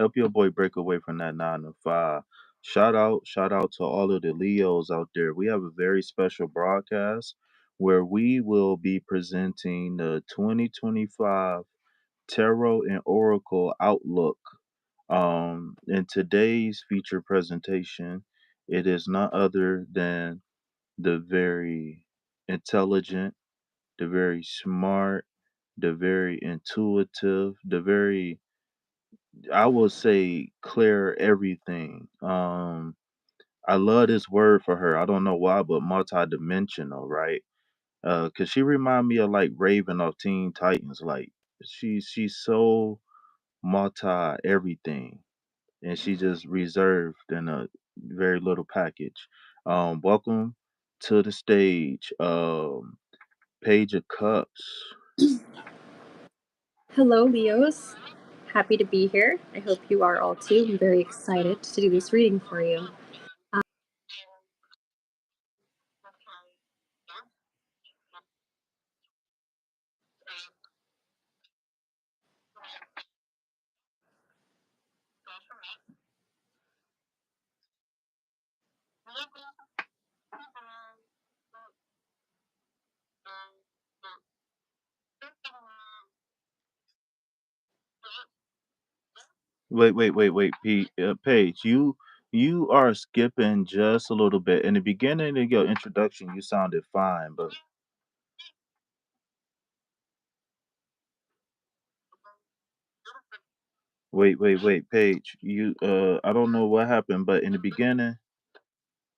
Help your boy break away from that 9 to 5. Shout out to all of the Leos out there. We have a very special broadcast where we will be presenting the 2025 Tarot and Oracle Outlook. In today's feature presentation, it is none other than the very intelligent, the very smart, the very intuitive, the very, I will say, clear everything. I love this word for her. I don't know why, but multidimensional, right? Cause she remind me of like Raven of Teen Titans. Like she's so multi everything, and she just reserved in a very little package. Welcome to the stage, Page of Cups. Hello, Leos. Happy to be here. I hope you are all too. I'm very excited to do this reading for you. Wait, Paige. You are skipping just a little bit. In the beginning of your introduction, you sounded fine, but wait, Paige. I don't know what happened, but in the beginning,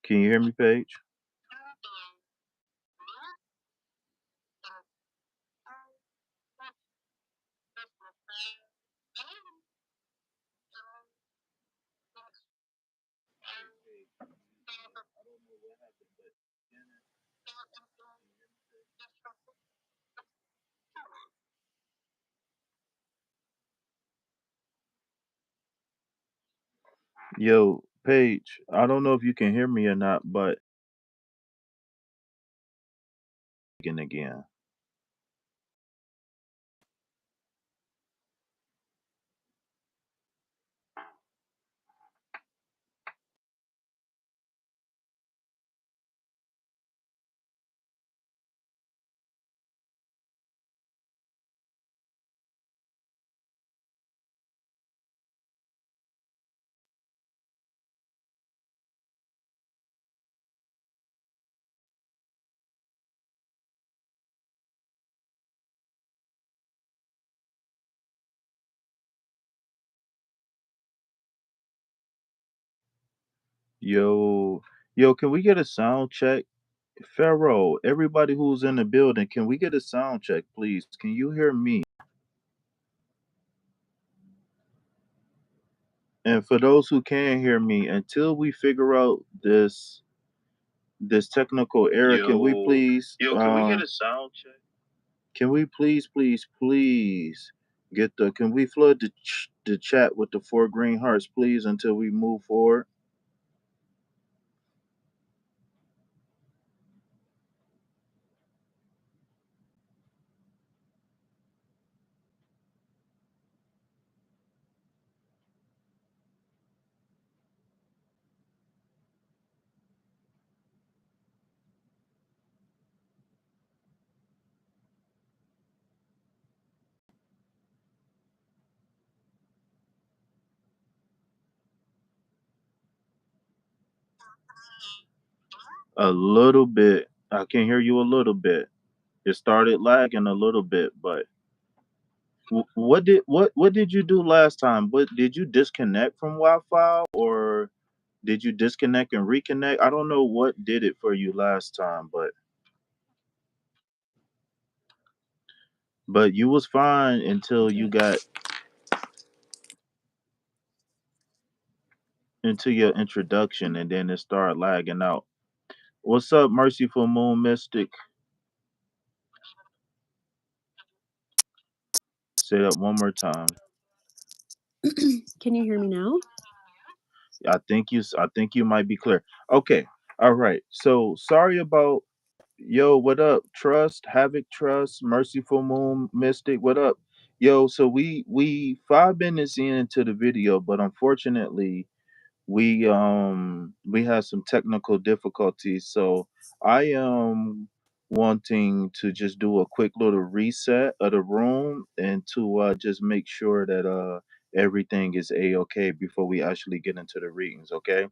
can you hear me, Paige? Yo, Paige. I don't know if you can hear me or not, but again. Yo, can we get a sound check? Pharaoh, everybody who's in the building, can we get a sound check, please? Can you hear me? And for those who can't hear me, until we figure out this technical error, can we please Can we get a sound check? can we please get the can we flood the chat with the 4 green hearts, please, until we move forward? A little bit. I can hear you a little bit. It started lagging a little bit, but what did you do last time? What did you disconnect from Wi-Fi, or did you disconnect and reconnect? I don't know what did it for you last time, but you was fine until you got into your introduction, and then it started lagging out. What's up, Merciful Moon Mystic? Say that one more time. Can you hear me now? I think you might be clear. Okay. All right. So sorry about, yo, what up? Trust, Havoc Trust, Merciful Moon Mystic, what up? Yo, so we 5 minutes into the video, but unfortunately we had some technical difficulties. So I am wanting to just do a quick little reset of the room and to just make sure that everything is a-okay before we actually get into the readings, okay?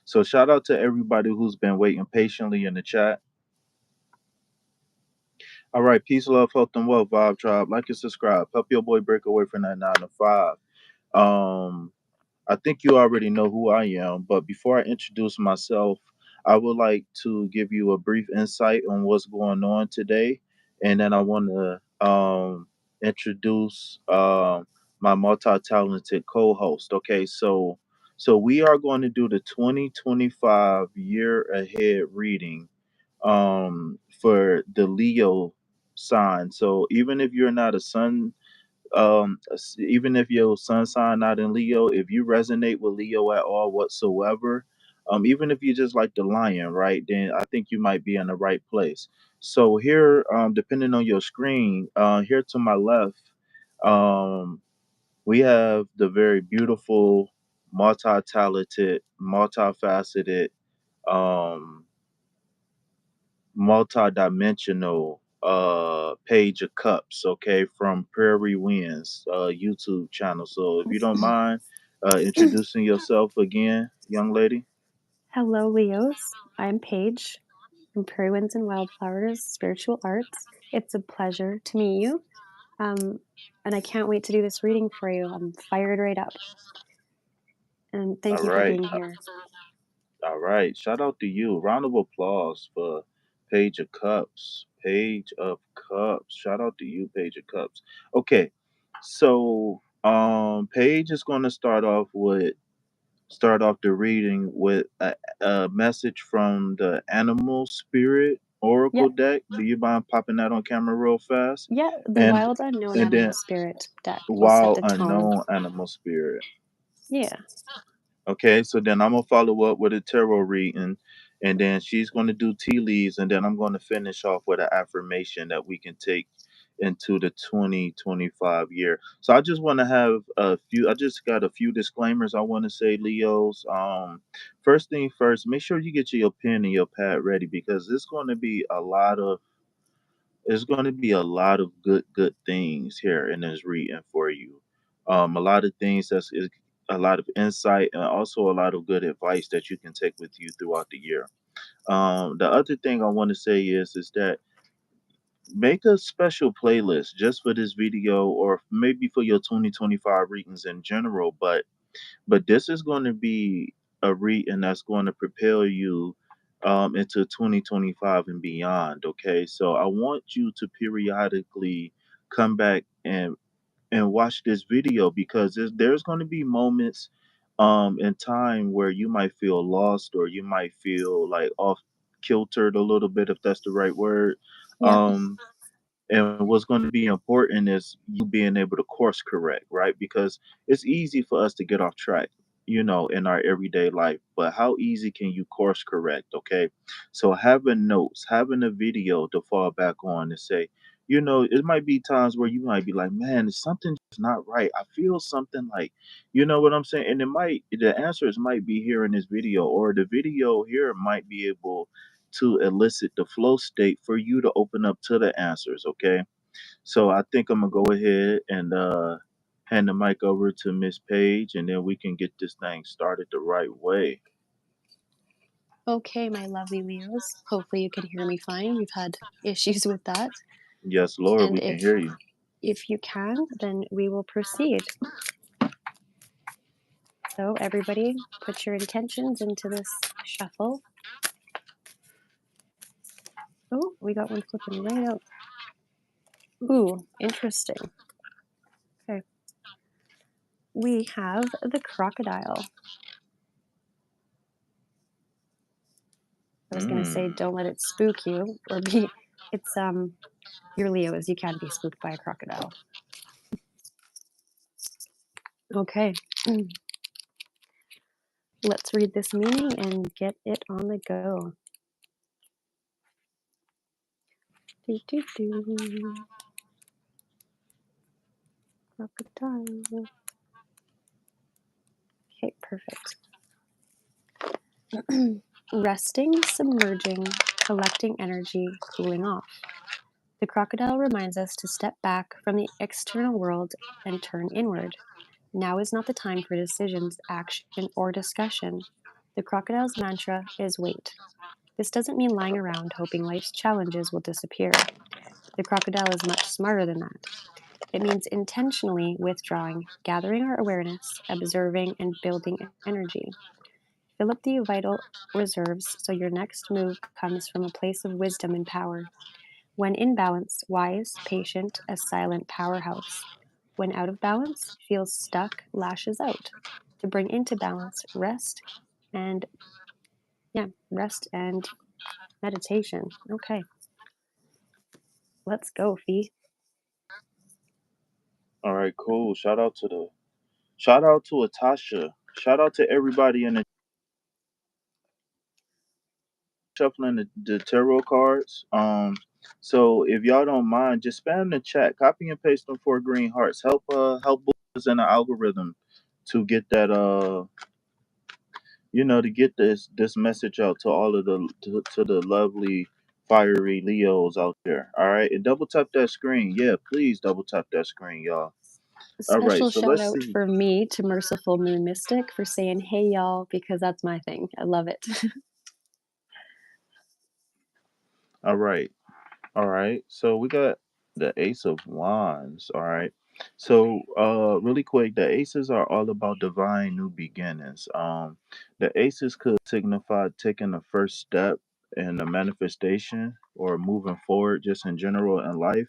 So shout out to everybody who's been waiting patiently in the chat. All right, peace, love, health, and wealth, Vibe Tribe. Like and subscribe. Help your boy break away from that 9 to 5. Um, I think you already know who I am, but before I introduce myself, I would like to give you a brief insight on what's going on today, and then I want to introduce my multi-talented co-host. Okay, so we are going to do the 2025 year ahead reading for the Leo sign. So even if you're not a sun even if your sun sign not in Leo, if you resonate with Leo at all whatsoever, even if you just like the lion, right, then I think you might be in the right place. So here, depending on your screen, here to my left, um we have the very beautiful, multi-talented, multifaceted, um multi-dimensional page of cups, okay, from Prairie Winds YouTube channel. So if you don't mind introducing yourself again, young lady. Hello, Leos. I'm Paige from Prairie Winds and Wildflowers Spiritual Arts. It's a pleasure to meet you. And I can't wait to do this reading for you. I'm fired right up. And All thank you for right. being here. All right. Shout out to you. Round of applause for Page of Cups. Page of Cups. Shout out to you, Page of Cups. Okay. So Paige is gonna start off the reading with a message from the Animal Spirit Oracle Yep. deck. Do you mind popping that on camera real fast? Yeah, the And Wild Unknown and Animal then Spirit deck will set Wild the tone. Unknown Animal Spirit. Yeah. Okay, so then I'm gonna follow up with a tarot reading, and then she's gonna do tea leaves, and then I'm gonna finish off with an affirmation that we can take into the 2025 year. So I just want to have a few. I just got a few disclaimers I want to say, Leos. First thing first, make sure you get your pen and your pad ready because it's going to be a lot of good things here in this reading for you. A lot of things is a lot of insight and also a lot of good advice that you can take with you throughout the year. The other thing I want to say is that make a special playlist just for this video or maybe for your 2025 readings in general. But this is going to be a reading that's going to propel you into 2025 and beyond. Okay, so I want you to periodically come back and watch this video because there's going to be moments in time where you might feel lost or you might feel like off kiltered a little bit, if that's the right word. Yep. um and what's going to be important is you being able to course correct, right? Because it's easy for us to get off track, in our everyday life. But how easy can you course correct? Okay. So having notes, having a video to fall back on and say, it might be times where you might be like, man, it's something just not right. I feel something like, you know what I'm saying? And the answers might be here in this video, or the video here might be able to elicit the flow state for you to open up to the answers. Okay. So I think I'm gonna go ahead and hand the mic over to Miss Page, and then we can get this thing started the right way. Okay, my lovely Leos. Hopefully you can hear me fine. We've had issues with that. Yes, Lord, And we can hear you. if you can, then we will proceed. So everybody put your intentions into this shuffle. Oh, we got one flipping right out. Ooh, interesting. Okay. We have the crocodile. I was gonna say Mm. don't let it spook you or be it's you're Leos, you can't be spooked by a crocodile. Okay. Let's read this meaning and get it on the go. Do, do, do. Crocodile. Okay, perfect. Resting, submerging, collecting energy, cooling off. The crocodile reminds us to step back from the external world and turn inward. Now is not the time for decisions, action, or discussion. The crocodile's mantra is wait. This doesn't mean lying around hoping life's challenges will disappear. The crocodile is much smarter than that. It means intentionally withdrawing, gathering our awareness, observing, and building energy. Fill up the vital reserves so your next move comes from a place of wisdom and power. When in balance, wise, patient, a silent powerhouse. When out of balance, feels stuck, lashes out. To bring into balance, and rest and meditation. Okay, let's go, Fee. All right, cool. Shout out to Atasha. Shout out to everybody in the shuffling the tarot cards. So if y'all don't mind, just spam the chat, copy and paste them 4 green hearts. Help us in the algorithm to get that to get this message out to all of to the lovely fiery Leos out there. All right, and double tap that screen. Yeah, please double tap that screen, y'all. All right, Special so shout let's out see. for me to Merciful Moon Mystic for saying, hey, y'all, because that's my thing. I love it. All right. All right. So we got the Ace of Wands. All right. So really quick, the aces are all about divine new beginnings. The aces could signify taking the first step in the manifestation or moving forward just in general in life.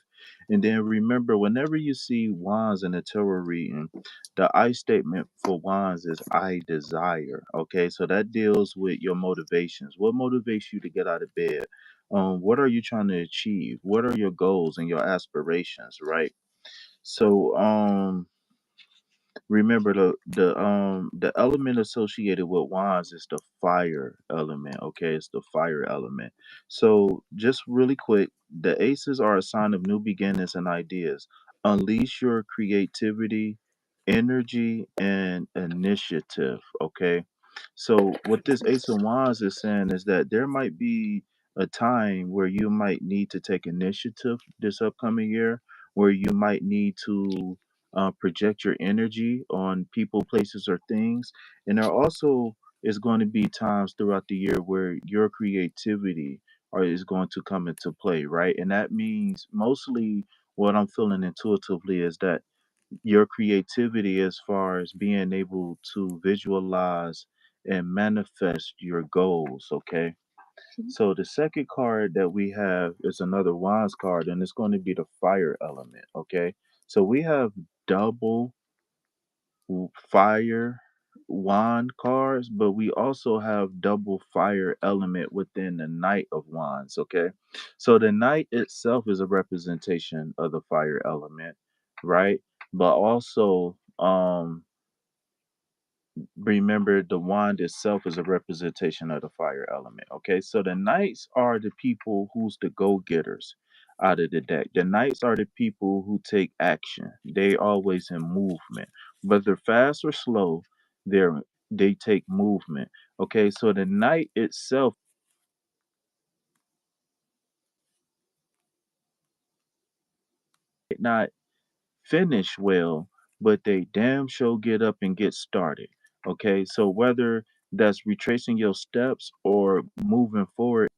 And then remember, whenever you see wands in the tarot reading, the I statement for wands is I desire. Okay, so that deals with your motivations. What motivates you to get out of bed? What are you trying to achieve? What are your goals and your aspirations, right? So remember the element associated with wands is the fire element. Okay, it's the fire element. So just really quick, the aces are a sign of new beginnings and ideas. Unleash your creativity, energy, and initiative. Okay, so what this ace of wands is saying is that there might be a time where you might need to take initiative this upcoming year, where you might need to project your energy on people, places, or things. And there also is going to be times throughout the year where your creativity is going to come into play, right? And that means mostly what I'm feeling intuitively is that your creativity, as far as being able to visualize and manifest your goals, okay? So the second card that we have is another wands card, and it's going to be the fire element. Okay, so we have double fire wand cards, but we also have double fire element within the Knight of Wands. Okay, so the Knight itself is a representation of the fire element, right? But also, remember the wand itself is a representation of the fire element. Okay, so the knights are the people who's the go-getters out of the deck. The knights are the people who take action. They always in movement, whether fast or slow. They take movement. Okay, so the knight itself might not finish well, but they damn sure get up and get started. Okay, so whether that's retracing your steps or moving forward,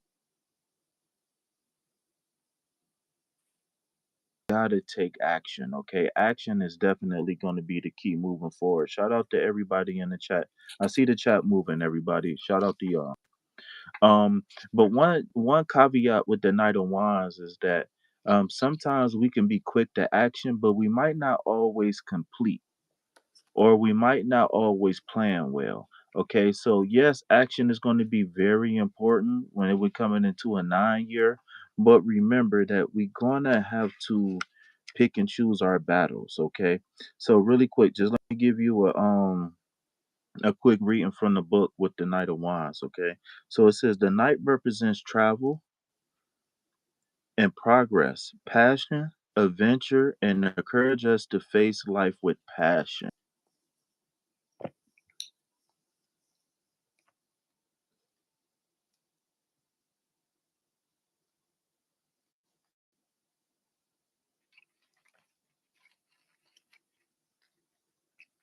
gotta take action. Okay, action is definitely going to be the key moving forward. Shout out to everybody in the chat. I see the chat moving. Everybody, shout out to y'all. Um, but one caveat with the Knight of Wands is that sometimes we can be quick to action, but we might not always complete, or we might not always plan well. Okay, so yes, action is going to be very important when we're coming into a 9 year, but remember that we're gonna have to pick and choose our battles. Okay, so really quick, just let me give you a quick reading from the book with the Knight of Wands. Okay, so it says the Knight represents travel and progress, passion. adventure, and encourage us to face life with passion.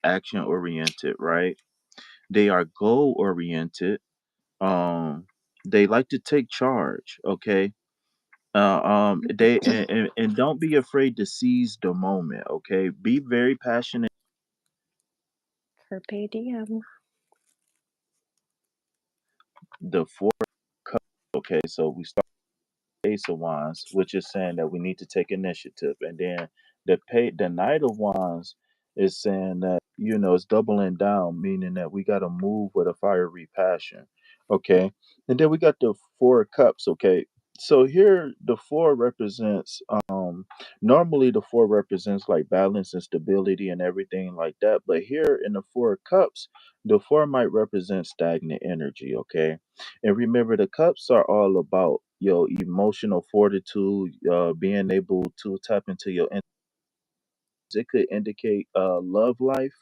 Action oriented, right? They are goal oriented. Um, they like to take charge, okay? They and don't be afraid to seize the moment, okay? Be very passionate. Carpe diem. The four cups, okay? So we start Ace of Wands, which is saying that we need to take initiative, and then the Knight of Wands is saying that it's doubling down, meaning that we got to move with a fiery passion, okay. And then we got the Four of Cups, okay. So here the four represents normally the four represents like balance and stability and everything like that, but here in the Four of Cups, the four might represent stagnant energy, okay. And remember, the cups are all about your emotional fortitude, being able to tap into your. It could indicate love life,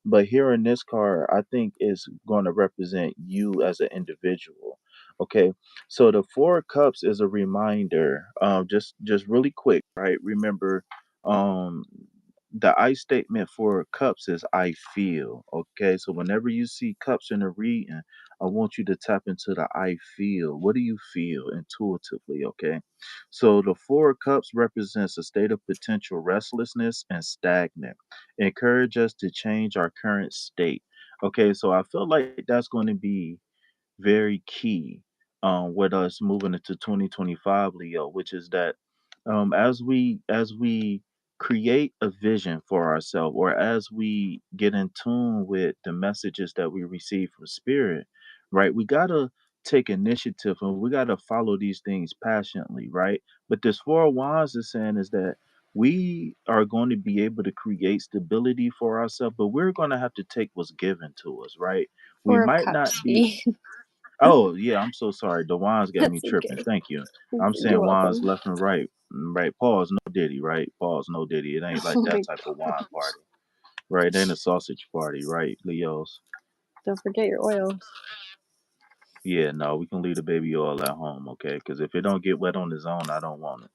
but here in this card, I think it's going to represent you as an individual. Okay, so the Four of Cups is a reminder. Just really quick, right? Remember, um, the I statement for cups is I feel. Okay, so whenever you see cups in a reading, I want you to tap into the I feel. What do you feel intuitively? Okay, so the Four of Cups represents a state of potential restlessness and stagnant. Encourage us to change our current state. Okay, so I feel like that's going to be very key with us moving into 2025, Leo, which is that as we create a vision for ourselves, or as we get in tune with the messages that we receive from spirit, right? We gotta take initiative and we gotta follow these things passionately, right? But this Four of Wands is saying is that we are going to be able to create stability for ourselves, but we're going to have to take what's given to us, right? We Four of might not Cups, be. B. Oh, yeah, I'm so sorry. The Wands got me That's tripping. okay. Thank you. I'm You're saying Wands welcome. left and right. Right. Pause, no Diddy, right? Pause, no Diddy. It ain't like Oh that my type of god. wine party. Right. It ain't a sausage party, right, Leos? Don't forget your oils. Yeah, no, we can leave the baby oil at home, okay? Because if it don't get wet on its own, I don't want it.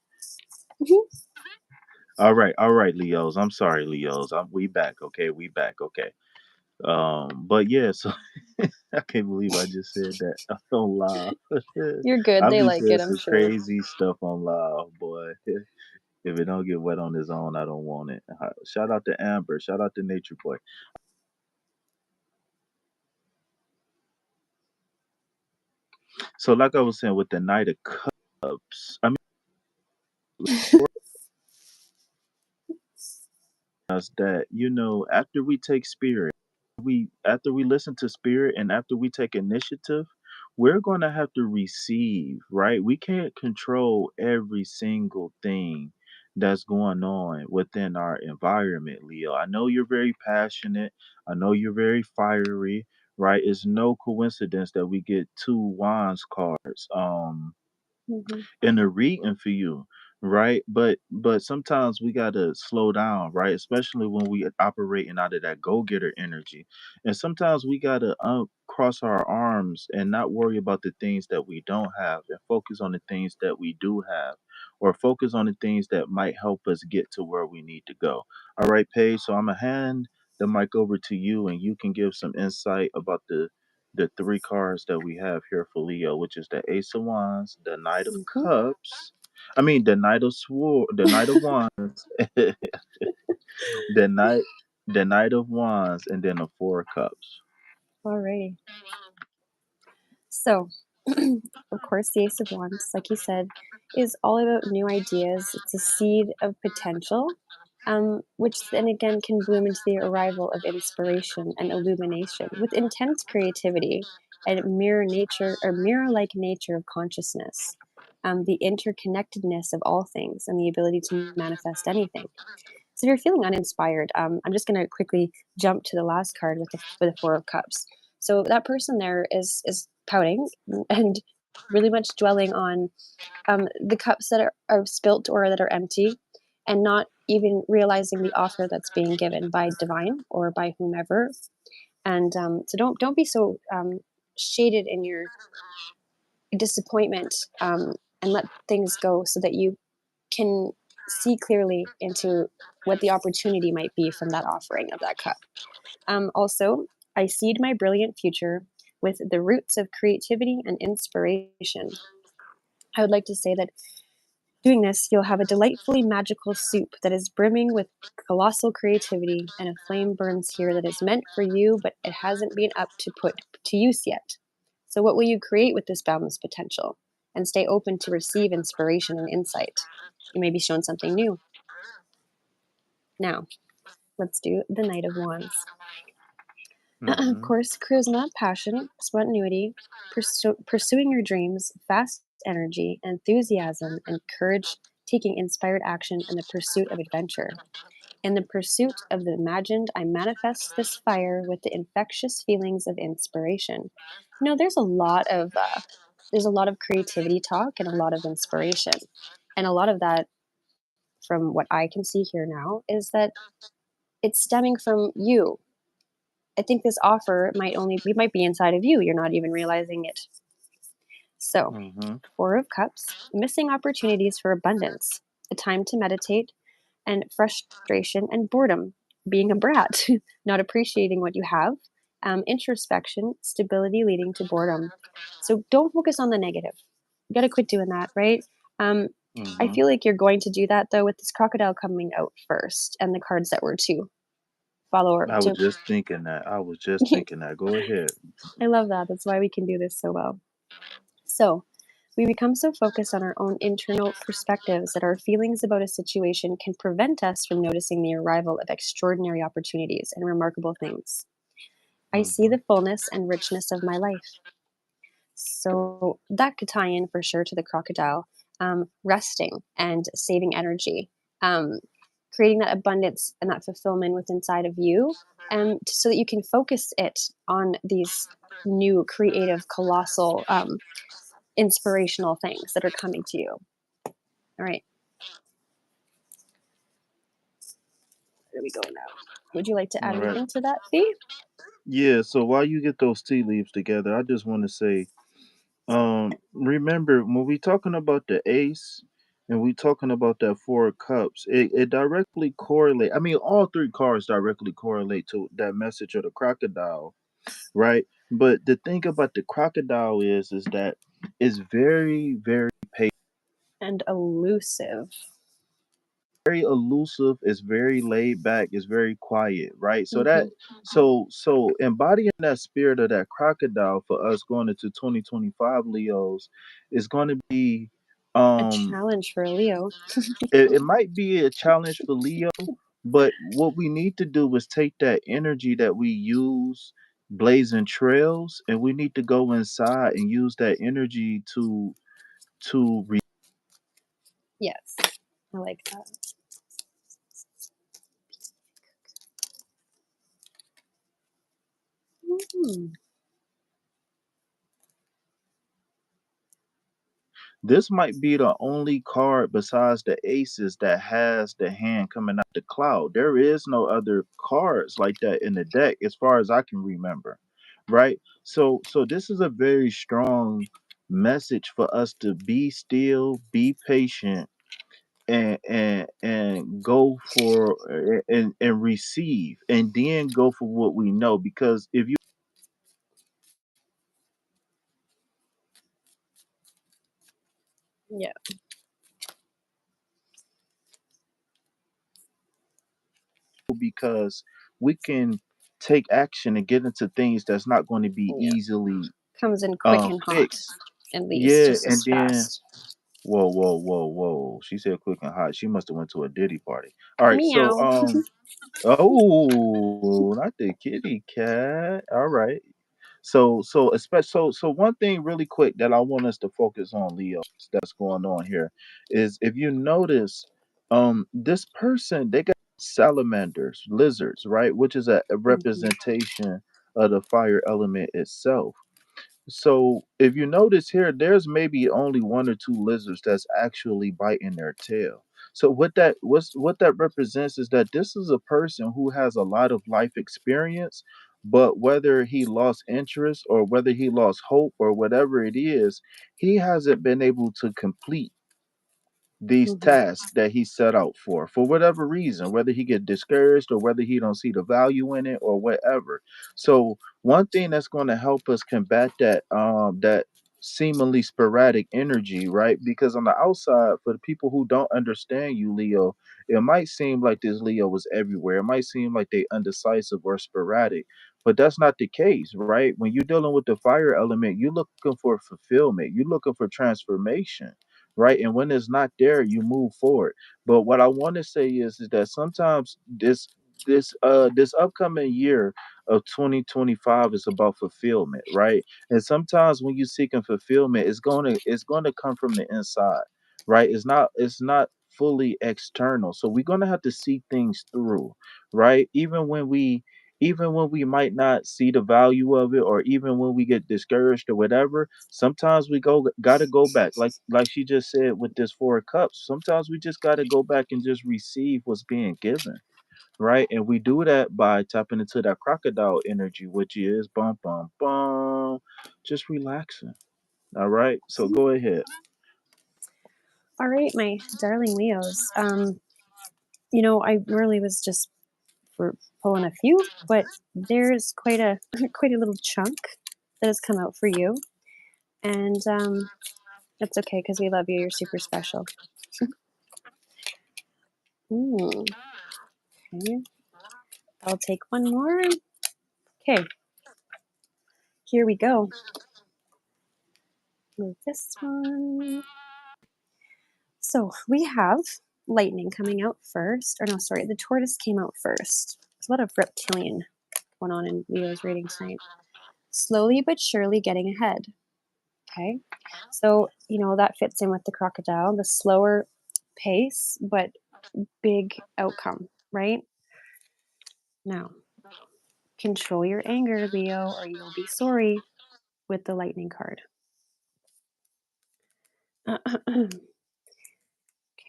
All right, Leos. I'm sorry, Leos. We back, okay? We back, okay. But yeah, so I can't believe I just said that on live. You're good. I They be like saying it, I'm some sure. crazy stuff on live, boy. If it don't get wet on its own, I don't want it. Shout out to Amber. Shout out to Nature Boy. So, like I was saying, with the Knight of Cups, I mean, us that after we take spirit, we after we listen to spirit, and after we take initiative, we're going to have to receive, right? We can't control every single thing that's going on within our environment, Leo. I know you're very passionate. I know you're very fiery, right? It's no coincidence that we get two wands cards. Hmm. In a reading for you, right? But sometimes we gotta slow down, right? Especially when we operating out of that go getter energy, and sometimes we gotta cross our arms and not worry about the things that we don't have, and focus on the things that we do have, or focus on the things that might help us get to where we need to go. All right, Paige. So I'm gonna hand the mic over to you, and you can give some insight about the three cards that we have here for Leo, which is the Ace of Wands, the Knight of Hmm. Cups. I mean, the Knight of Wands, the Knight, the Knight of Wands, and then the Four of Cups. Alrighty. So, of course, the Ace of Wands, like you said, is all about new ideas. It's a seed of potential, which then again can bloom into the arrival of inspiration and illumination with intense creativity and mirror nature or mirror like nature of consciousness, the interconnectedness of all things, and the ability to manifest anything. So if you're feeling uninspired, I'm just going to quickly jump to the last card with the Four of Cups. So that person there is pouting and really much dwelling on the cups that are spilt or that are empty. and not even realizing the offer that's being given by divine or by whomever. And so don't be so shaded in your disappointment, and let things go so that you can see clearly into what the opportunity might be from that offering of that cup. Also, I seed my brilliant future with the roots of creativity and inspiration. I would like to say that doing this, you'll have a delightfully magical soup that is brimming with colossal creativity, and a flame burns here that is meant for you, but it hasn't been up to put to use yet. So, what will you create with this boundless potential? And stay open to receive inspiration and insight. You may be shown something new. Now, let's do the Knight of Wands. Of Mm-hmm. course, charisma, passion, spontaneity, pursuing your dreams, fast energy, enthusiasm, and courage, taking inspired action in the pursuit of adventure. In the pursuit of the imagined, I manifest this fire with the infectious feelings of inspiration. There's a lot of creativity talk and a lot of inspiration, and a lot of that, from what I can see here now, is that it's stemming from you. I think this offer might be inside of you. You're not even realizing it. So, Mm-hmm. Four of Cups, missing opportunities for abundance, a time to meditate, and frustration and boredom, being a brat, not appreciating what you have, introspection, stability leading to boredom. So don't focus on the negative. You got to quit doing that, right? Um, I Mm-hmm. feel like you're going to do that though with this crocodile coming out first, and the cards that were to follow or I was to. just thinking that. I was just thinking that. Go ahead. I love that. That's why we can do this so well. So, we become so focused on our own internal perspectives that our feelings about a situation can prevent us from noticing the arrival of extraordinary opportunities and remarkable things. I see Mm-hmm. the fullness and richness of my life. So, that could tie in for sure to the crocodile, resting and saving energy, um, creating that abundance and that fulfillment within inside of you, so that you can focus it on these new creative, colossal, inspirational things that are coming to you. All right, there we go now. Would you like to add All right. anything to that, Fee? Yeah, so while you get those tea leaves together, I just want to say, remember when we talking about the ace and we talking about that four of cups, it directly correlate. I mean, all three cards directly correlate to that message of the crocodile, right? But the thing about the crocodile is that it's very, very And elusive. very elusive, it's very laid back, it's very quiet, right? So that Hmm. so embodying that spirit of that crocodile for us going into 2025 Leos is going to be A um challenge for a Leo. it might be a challenge for Leo, but what we need to do is take that energy that we use blazing trails, and we need to go inside and use that energy to Yes, I like that. Mm, This might be the only card besides the aces that has the hand coming out the cloud. There is no other cards like that in the deck as far as I can remember. Right? So this is a very strong message for us to be still, be patient, and go for and receive, and then go for what we know, because if you yeah, because we can take action and get into things that's not going to be yeah. easily Comes in quick and hot fixed. and leaves Yeah, just and as then fast. whoa. She said quick and hot. She must have went to a Diddy party. All right, so Meow. oh, not the kitty cat. All right. So especially so one thing really quick that I want us to focus on, Leo, that's going on here is if you notice, this person, they got salamanders, lizards, right? Which is a Mhm. representation of the fire element itself. So if you notice here, there's maybe only one or two lizards that's actually biting their tail. So what that represents is that this is a person who has a lot of life experience, but whether he lost interest or whether he lost hope or whatever it is, he hasn't been able to complete these Mhm. tasks that he set out for whatever reason, whether he get discouraged or whether he don't see the value in it or whatever. So one thing that's going to help us combat that seemingly sporadic energy, right? Because on the outside, for the people who don't understand you, Leo, it might seem like this Leo was everywhere. It might seem like they undecisive or sporadic, but that's not the case, right? When you're dealing with the fire element, you're looking for fulfillment, you're looking for transformation, right? And when it's not there, you move forward. But what I want to say is that sometimes this upcoming year of 2025 is about fulfillment, right? And sometimes when you're seeking fulfillment, it's gonna come from the inside, right? It's not fully external. So we're gonna have to see things through, right? Even when we might not see the value of it, or even when we get discouraged or whatever, sometimes we gotta go back, like she just said with this 4 of cups. Sometimes we just gotta go back and just receive what's being given, right? And we do that by tapping into that crocodile energy, which is bum bum bum, just relaxing. All right, so go ahead. All right, my darling Leos. I really was just for pulling a few, but there's quite a quite a little chunk that has come out for you, and it's okay because we love you. You're super special. Ooh, okay. I'll take one more. Okay, here we go. Move this one. So we have lightning coming out first. Or no, sorry, the tortoise came out first. There's a lot of reptilian going on in Leo's reading tonight. Slowly but surely getting ahead. Okay. So, that fits in with the crocodile, the slower pace, but big outcome, right? Now, control your anger, Leo, or you'll be sorry with the lightning card.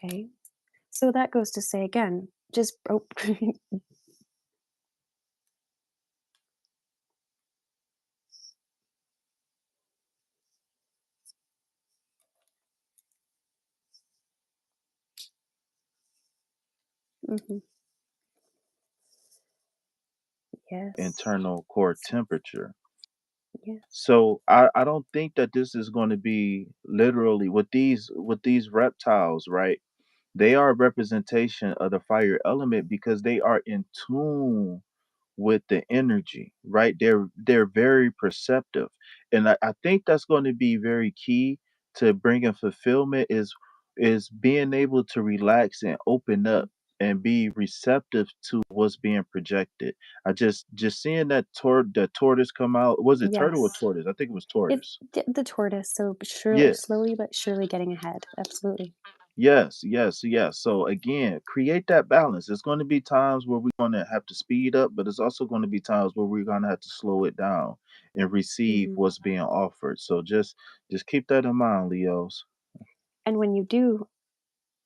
Okay. So that goes to say again, just oh, mhm, yes, Internal core temperature. yes, So I don't think that this is going to be literally with these reptiles, right? They are a representation of the fire element because they are in tune with the energy, right? They're very perceptive, and I think that's going to be very key to bringing fulfillment is being able to relax and open up and be receptive to what's being projected. I just seeing the tortoise come out. Was it turtle or yes. tortoise? I think it was It tortoise. the tortoise, so surely, Yeah. slowly but surely getting ahead. Absolutely. Yes, yes, yes. So again, create that balance. There's going to be times where we're going to have to speed up, but it's also going to be times where we're going to have to slow it down and receive Hmm. what's being offered. So just keep that in mind, Leos. And when you do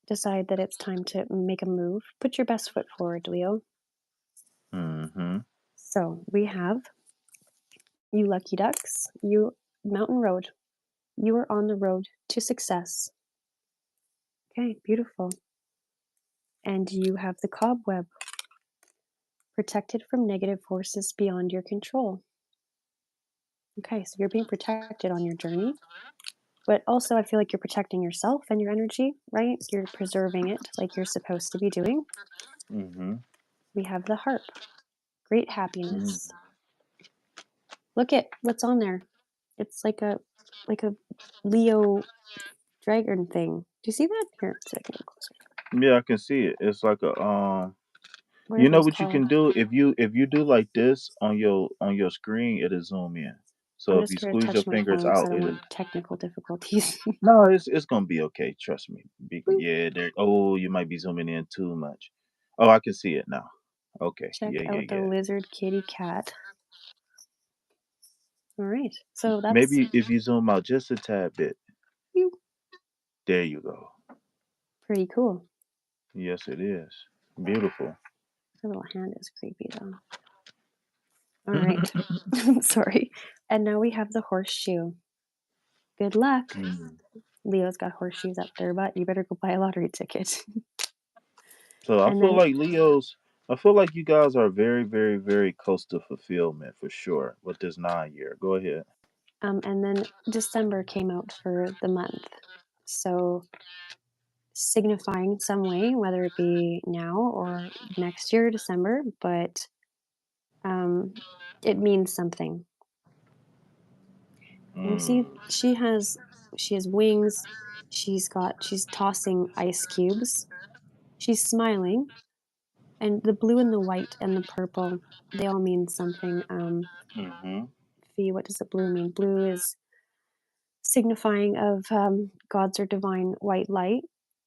decide that it's time to make a move, put your best foot forward, Leo. Mm-hmm. So we have you lucky ducks, you mountain road. You are on the road to success. Okay, beautiful. And you have the cobweb, protected from negative forces beyond your control. Okay, so you're being protected on your journey, but also I feel like you're protecting yourself and your energy, right? You're preserving it like you're supposed to be doing. Mm-hmm. We have the harp, great Mm. happiness. Look at what's on there. It's like a Leo dragon thing. Do you see that? Here, so I can get closer. Yeah, I can see it. It's like a What are you know those what you called? can do if you do like this on your screen, it'll zoom in. So I'm if you just gonna squeeze your touch my fingers phone because I out, don't it'll. want technical difficulties. No, it's gonna be okay. Trust me. Boop. Yeah, there. Oh, you might be zooming in too much. Oh, I can see it now. Okay. Check Yeah, yeah, out the yeah. lizard kitty cat. All right, so that's Maybe if you zoom out just a tad bit. you. There you go. Pretty cool. Yes, it is. Beautiful. Her little hand is creepy though. All right. Sorry. And now we have the horseshoe. Good luck. Mm. Leo's got horseshoes up there, but you better go buy a lottery ticket. So I And feel then like Leos, I feel like you guys are very, very, very close to fulfillment for sure with this 9 year. Go ahead. and then December came out for the month. So signifying some way, whether it be now or next year, December, but um, it means something. And we see Mm. she has wings. She's tossing ice cubes. She's smiling, and the blue and the white and the purple, they all mean something. Mm-hmm. Fee, what does the blue mean? Blue is signifying of God's or divine white light,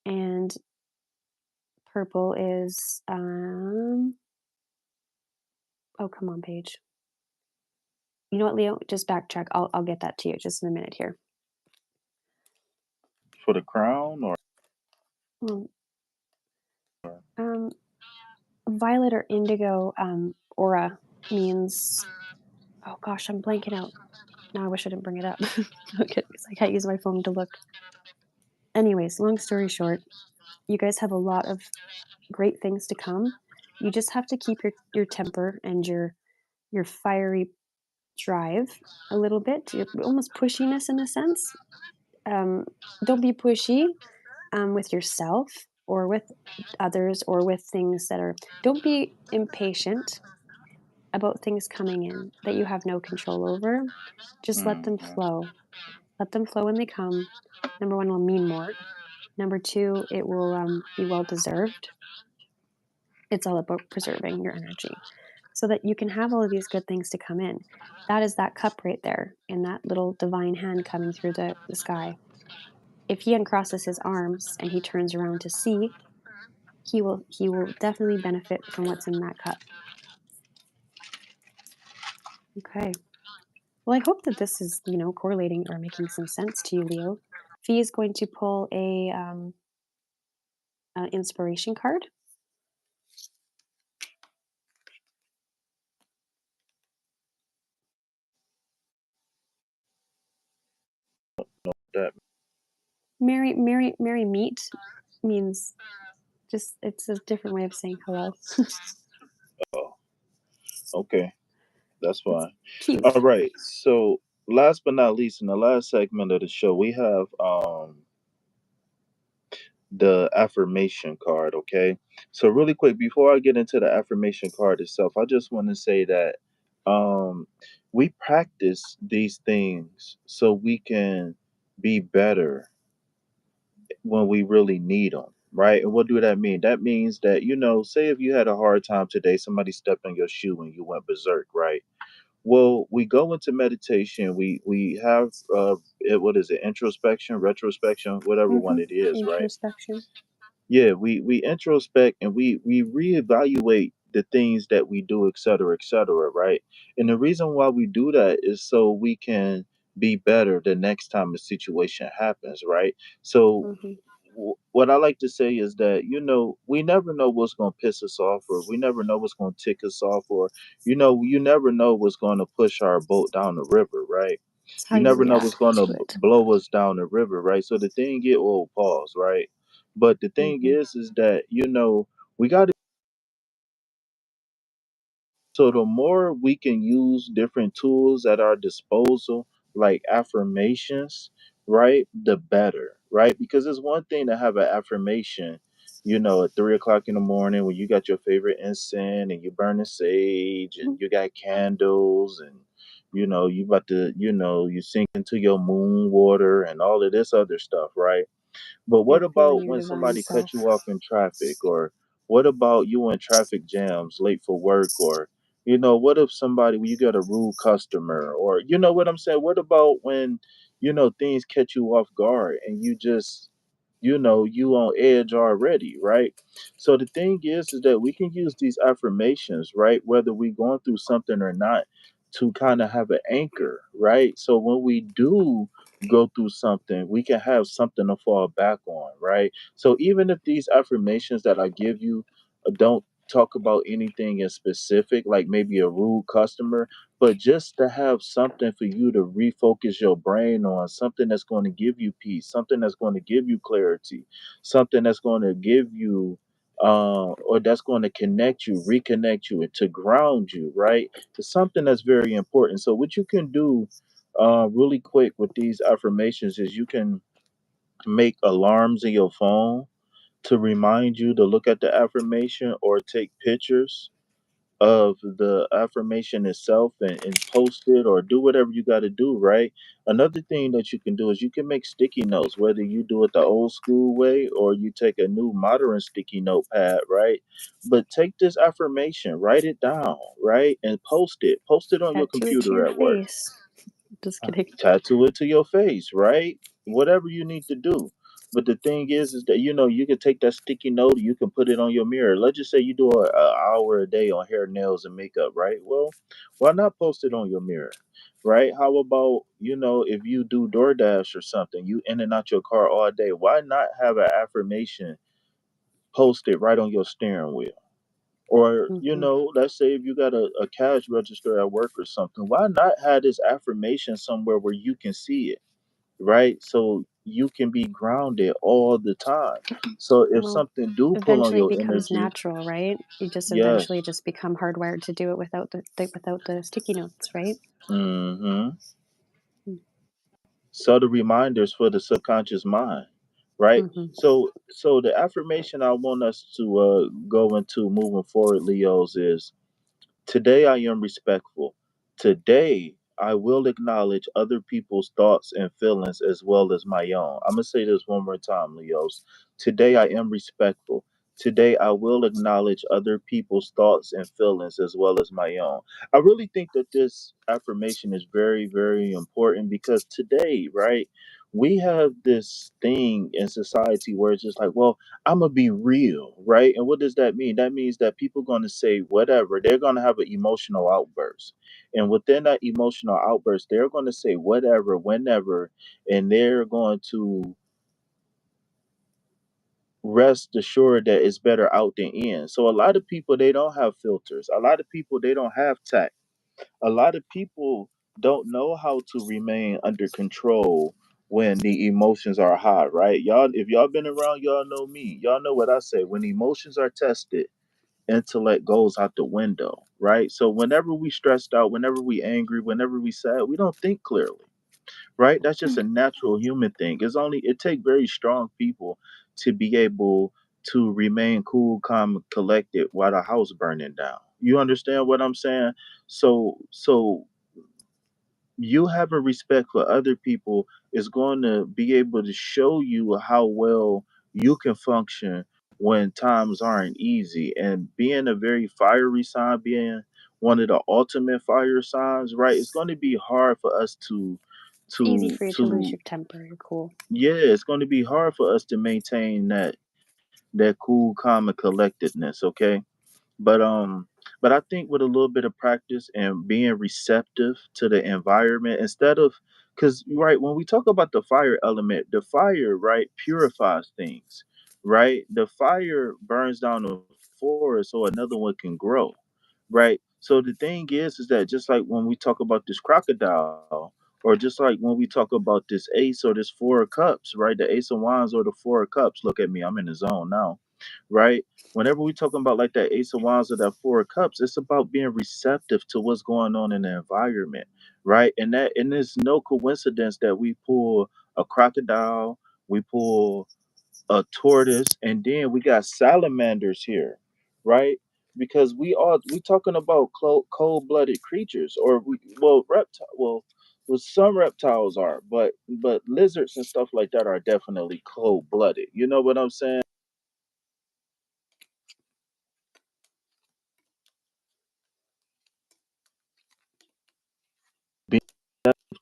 and purple is oh, come on, Paige. You know what, Leo? Just backtrack. I'll get that to you just in a minute here. For the crown or Um, um, violet or indigo aura means. Oh gosh, I'm blanking out. Now I wish I didn't bring it up. Okay, because I can't use my phone to look. Anyways, long story short, you guys have a lot of great things to come. You just have to keep your temper and your fiery drive a little bit. You're almost pushiness in a sense. Um, don't be pushy with yourself or with others or with things that are. Don't be impatient about things coming in that you have no control over. Just let them mm-hmm. flow. Let them flow when they come. Number one, will mean more. Number two, it will be well deserved. It's all about preserving your energy so that you can have all of these good things to come in. That is that cup right there in that little divine hand coming through the sky. If he uncrosses his arms and he turns around to see, he will definitely benefit from what's in that cup. Okay. Well, I hope that this is, correlating or making some sense to you, Leo. Fee is going to pull a inspiration card. That Merry meet means just it's a different way of saying hello. oh, okay. That's It's fine. cute. All right. So last but not least, in the last segment of the show, we have the affirmation card, okay? So really quick, before I get into the affirmation card itself, I just want to say that um we practice these things so we can be better when we really need them, right? And what do that mean? That means that, say if you had a hard time today, somebody stepped on your shoe and you went berserk, right? Well, we go into meditation. We have what is it? Introspection, retrospection, whatever one it is, right? Introspection. Yeah, we introspect and we reevaluate the things that we do, et cetera, right? And the reason why we do that is so we can be better the next time a situation happens, right? So Hmm. what I like to say is that we never know what's going to piss us off, or we never know what's going to tick us off, or you never know what's going to push our boat down the river, right? It's how You you never know what's react going to to it. blow us down the river, right? So the thing is, oh, pause, right? But the thing Hmm. is that we got to. So the more we can use different tools at our disposal, like affirmations, right, the better, right? Because it's one thing to have an affirmation, at 3 o'clock in the morning when you got your favorite incense and you burning sage and you got candles and you about to, you sink into your moon water and all of this other stuff, right? But You're what feeling about your when divine somebody cut self. you off in traffic? Or what about you in traffic jams late for work? Or, what if when you get a rude customer? Or, you know what I'm saying? What about when, things catch you off guard and you just, you on edge already, right? So the thing is that we can use these affirmations, right? Whether we going through something or not, to kind of have an anchor, right? So when we do go through something, we can have something to fall back on, right? So even if these affirmations that I give you don't talk about anything in specific, like maybe a rude customer, but just to have something for you to refocus your brain on, something that's going to give you peace, something that's going to give you clarity, something that's going to give you or that's going to connect you, reconnect you, and to ground you, right? It's something that's very important. So what you can do really quick with these affirmations is you can make alarms in your phone to remind you to look at the affirmation or take pictures of the affirmation itself and post it or do whatever you got to do, right? Another thing that you can do is you can make sticky notes, whether you do it the old school way or you take a new modern sticky notepad, right? But take this affirmation, write it down, right? And post it on your Tattoo it to computer your at work. face. Just kidding. Tattoo it to your face, right? Whatever you need to do. But the thing is that you can take that sticky note, you can put it on your mirror. Let's just say you do a hour a day on hair, nails, and makeup, right? Well, why not post it on your mirror, right? How about if you do DoorDash or something, you in and out your car all day. Why not have an affirmation posted right on your steering wheel? Or, Hmm. let's say if you got a cash register at work or something, why not have this affirmation somewhere where you can see it, right? So you can be grounded all the time. So if Well, something do pull on eventually it your becomes energy, natural, right? You just eventually yes. just become hardwired to do it without without the sticky notes, right? Hmm. Mm. Subtle reminders for the subconscious mind, right? Mhm. So the affirmation I want us to go into moving forward, Leos, is: today I am respectful. Today I will acknowledge other people's thoughts and feelings as well as my own. I'm going to say this one more time, Leos. Today I am respectful. Today I will acknowledge other people's thoughts and feelings as well as my own. I really think that this affirmation is very, very important because today, right, we have this thing in society where it's just like, well, I'm gonna be real, right? And what does that mean? That means that people gonna say whatever. They're gonna have an emotional outburst, and within that emotional outburst, they're gonna say whatever, whenever, and they're going to rest assured that it's better out than in. So a lot of people they don't have filters. A lot of people they don't have tact. A lot of people don't know how to remain under control when the emotions are high, right? Y'all, if y'all been around, y'all know me. Y'all know what I say. When emotions are tested, intellect goes out the window, right? So whenever we stressed out, whenever we angry, whenever we sad, we don't think clearly, right? That's just a natural human thing. It take very strong people to be able to remain cool, calm, and collected while the house burning down. You understand what I'm saying? So you having respect for other people is going to be able to show you how well you can function when times aren't easy. And being a very fiery sign, being one of the ultimate fire signs, right? It's going to be hard for us It's easy to for you to lose to your temper. You're cool. yeah, it's going to be hard for us to maintain that cool, calm, and collectedness. Okay, but I think with a little bit of practice and being receptive to the environment instead of, because right, when we talk about the fire element, the fire, right, purifies things, right? The fire burns down the forest so another one can grow, right? So the thing is that just like when we talk about this crocodile, or just like when we talk about this ace or this four of cups, right? The ace of wands or the four of cups. Look at me, I'm in the zone now, right? Whenever we talking about like that ace of wands or that four of cups, it's about being receptive to what's going on in the environment, right? And there's no coincidence that we pull a crocodile, we pull a tortoise, and then we got salamanders here, right? Because we talking about cold-blooded creatures, or well, some reptiles are, but lizards and stuff like that are definitely cold-blooded. You know what I'm saying?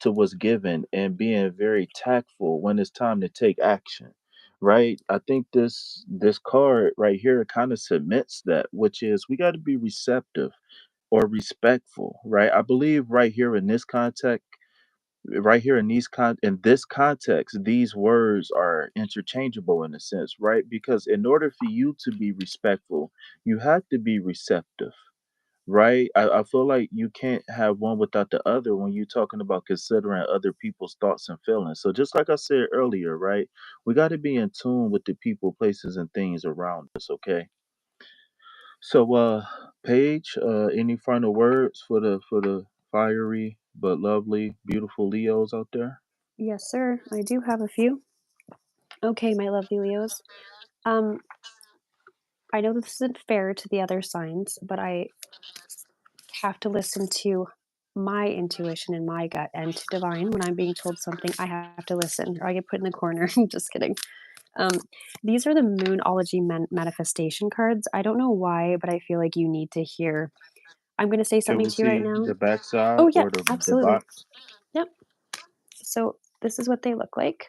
To what's given and being very tactful when it's time to take action, right? I think this card right here kind of submits that, which is we got to be receptive or respectful, right? I believe right here in this context, right here in this context, these words are interchangeable in a sense, right? Because in order for you to be respectful, you have to be receptive, right? I feel like you can't have one without the other when you're talking about considering other people's thoughts and feelings. So just like I said earlier, right? We got to be in tune with the people, places, and things around us, okay? So Paige, any final words for the fiery but lovely, beautiful Leos out there? Yes, sir. I do have a few. Okay, my lovely Leos. Um, I know this isn't fair to the other signs, but I have to listen to my intuition and my gut and to divine when I'm being told something. I have to listen, or I get put in the corner. Just kidding. Um, these are the Moonology manifestation cards. I don't know why, but I feel like you need to hear. I'm going to say Can something we to you right see now. the backside Oh, yeah, or the absolutely. box? Yep. So this is what they look like.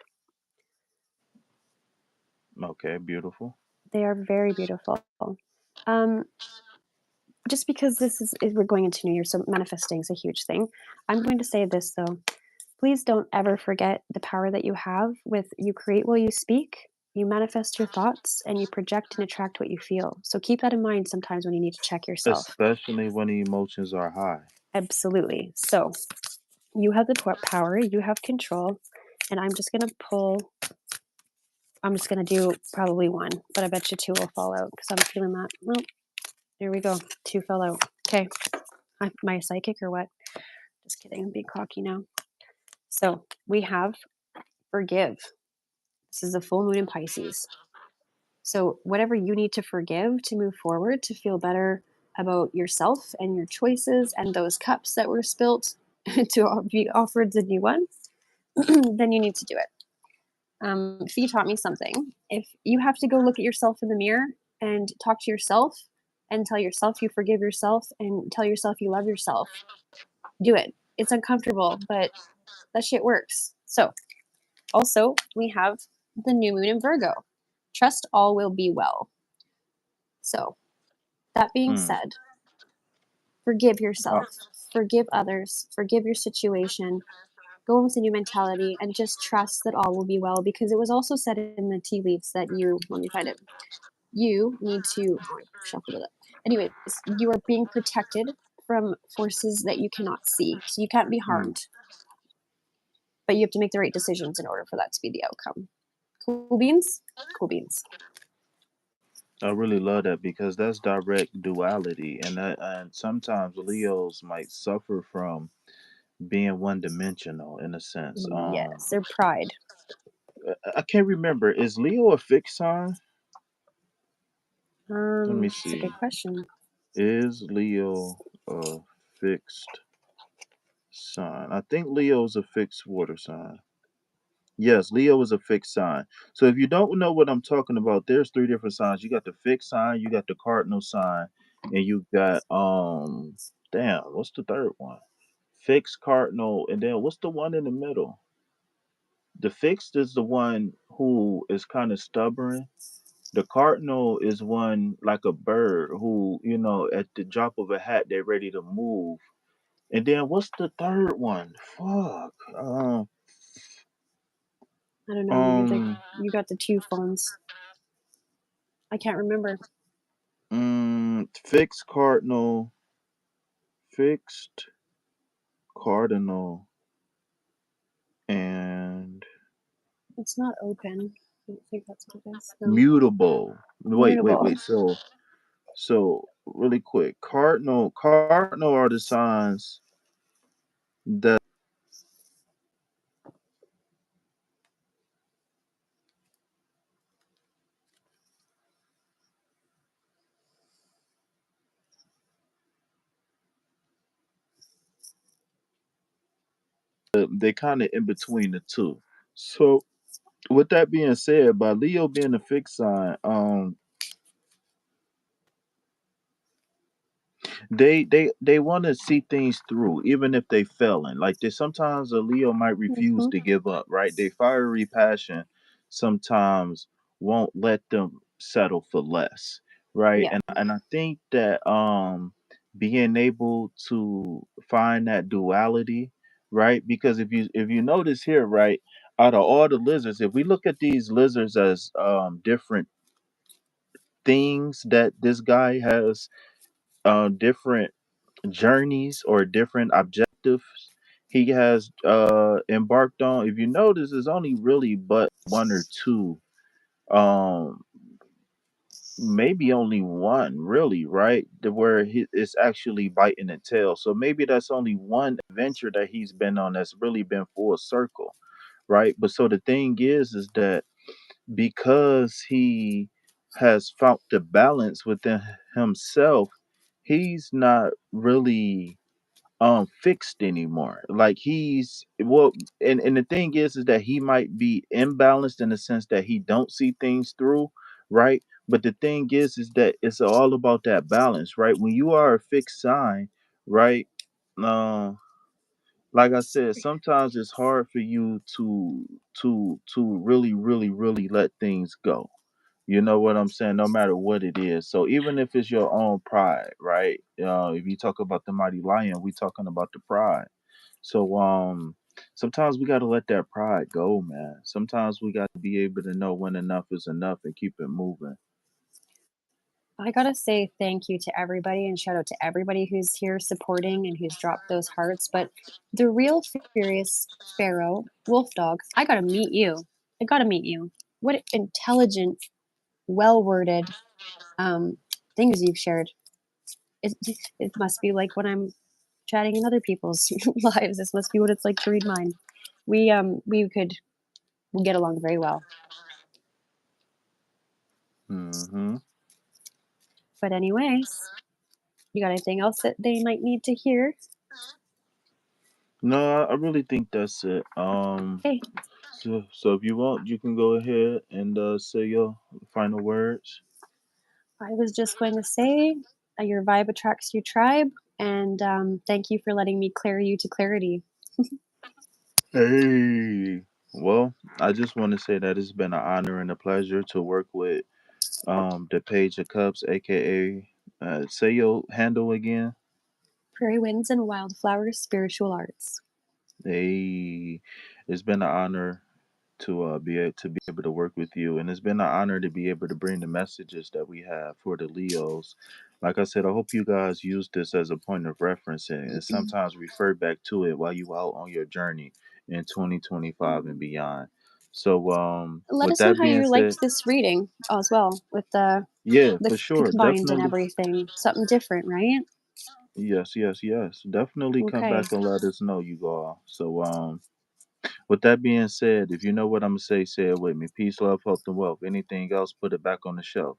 Okay, beautiful. They are very beautiful. Um, just because we're going into New Year, so manifesting is a huge thing. I'm going to say this though. Please don't ever forget the power that you have with you create while you speak, you manifest your thoughts, and you project and attract what you feel. So keep that in mind sometimes when you need to check yourself. Especially when the emotions are high. Absolutely. So you have the power, you have control, and I'm just going to do probably one, but I bet you two will fall out because I'm feeling that. Well, there we go. Two fell out. Okay. Am I a psychic or what? Just kidding. I'm being cocky now. So we have forgive. This is a full moon in Pisces. So, whatever you need to forgive to move forward, to feel better about yourself and your choices and those cups that were spilt to be offered a new one, then you need to do it. Fee taught me something. If you have to go look at yourself in the mirror and talk to yourself and tell yourself you forgive yourself and tell yourself you love yourself, do it. It's uncomfortable, but that shit works. So, also, we have the new moon in Virgo. Trust all will be well. So, that being Mm. said, forgive Uh, yourself, forgive others, forgive your situation, go with a new mentality, and just trust that all will be well because it was also said in the tea leaves that let me find it, you need to, oh, I shuffled it up. Anyways, you are being protected from forces that you cannot see. So you can't be mm. harmed, but you have to make the right decisions in order for that to be the outcome. Cool beans? Cool beans. I really love that because that's direct duality, and sometimes Leos might suffer from being one dimensional in a sense. Yes, their pride. I can't remember. Is Leo a fixed sign? Let me It's a see. good question. Is Leo a fixed sign? I think Leo is a fixed water sign. Yes, Leo is a fixed sign. So if you don't know what I'm talking about, there's three different signs. You got the fixed sign, you got the cardinal sign, and you got damn, what's the third one? Fixed cardinal, and then what's the one in the middle? The fixed is the one who is kind of stubborn. The cardinal is one like a bird who, at the drop of a hat, they're ready to move. And then what's the third one? Fuck. I don't know. Um, You got the two phones. I can't remember. fixed cardinal, fixed cardinal, and It's not open. I don't think that's what it is. No. mutable. Wait, wait, Mutable. wait. So really quick, cardinal are the signs that they kind of in between the two. So with that being said, by Leo being a fixed sign, they want to see things through, even if they failing. Like they sometimes a Leo might refuse Hmm. to give up, right? Their fiery passion sometimes won't let them settle for less, right? Yeah. And I think that being able to find that duality right? Because if you notice here, right, out of all the lizards, if we look at these lizards as different things that this guy has, different journeys or different objectives he has embarked on. If you notice, there's only really but one or two, um maybe only one really, right? Where it's actually biting the tail. So maybe that's only one adventure that he's been on that's really been full circle, right? But so the thing is that because he has found the balance within himself, he's not really fixed anymore. Like he's well, and the thing is that he might be imbalanced in the sense that he don't see things through, right? But the thing is that it's all about that balance, right? When you are a fixed sign, right? uh, like I said, sometimes it's hard for you to really let things go. You know what I'm saying? No matter what it is. So even if it's your own pride, right? If you talk about the mighty lion, we talking about the pride. So sometimes we gotta let that pride go, man. Sometimes we got to be able to know when enough is enough and keep it moving. I gotta say thank you to everybody and shout out to everybody who's here supporting and who's dropped those hearts. But the real furious Pharaoh, Wolf Dog, I gotta meet you. I gotta meet you. What intelligent, well worded things you've shared. It, it must be like when I'm chatting in other people's lives. This must be what it's like to read mine. We could get along very well. Hmm. But anyways, you got anything else that they might need to hear? No, I really think that's it. Hey, So if you want, you can go ahead and say your final words. I was just going to say your vibe attracts your tribe, and thank you for letting me clear you to clarity. Hey. Well, I just want to say that it's been an honor and a pleasure to work with the Page of Cups, aka say your handle again. Prairie winds and wildflowers, spiritual arts. Hey, it's been an honor to be able to work with you, and it's been an honor to be able to bring the messages that we have for the Leos. Like I said, I hope you guys use this as a point of reference and sometimes refer back to it while you out on your journey in 2025 and beyond. So, Let with us know that how being you said, liked this reading as well, with yeah, the for sure, combined and definitely. everything. Something different, right? Yes, yes, yes. Definitely come Okay. back and let us know, you all. So, with that being said, if you know what I'm gonna say it with me. Peace, love, health, and wealth. Anything else, put it back on the shelf.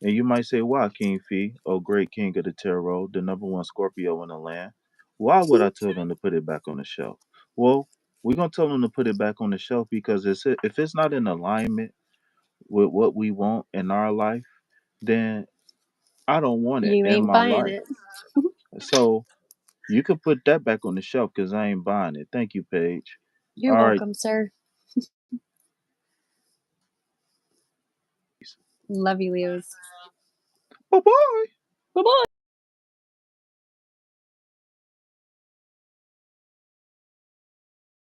And you might say, why, King Fee? Oh, great king of the tarot, the number one Scorpio in the land. Why would I tell them to put it back on the shelf? Well, we're gonna tell them to put it back on the shelf because if it's not in alignment with what we want in our life, then I don't want it You in ain't my buying life. it. So you could put that back on the shelf because I ain't buying it. Thank you, Paige. You're All right. welcome, sir. Love you, Leos. Bye bye. Bye bye.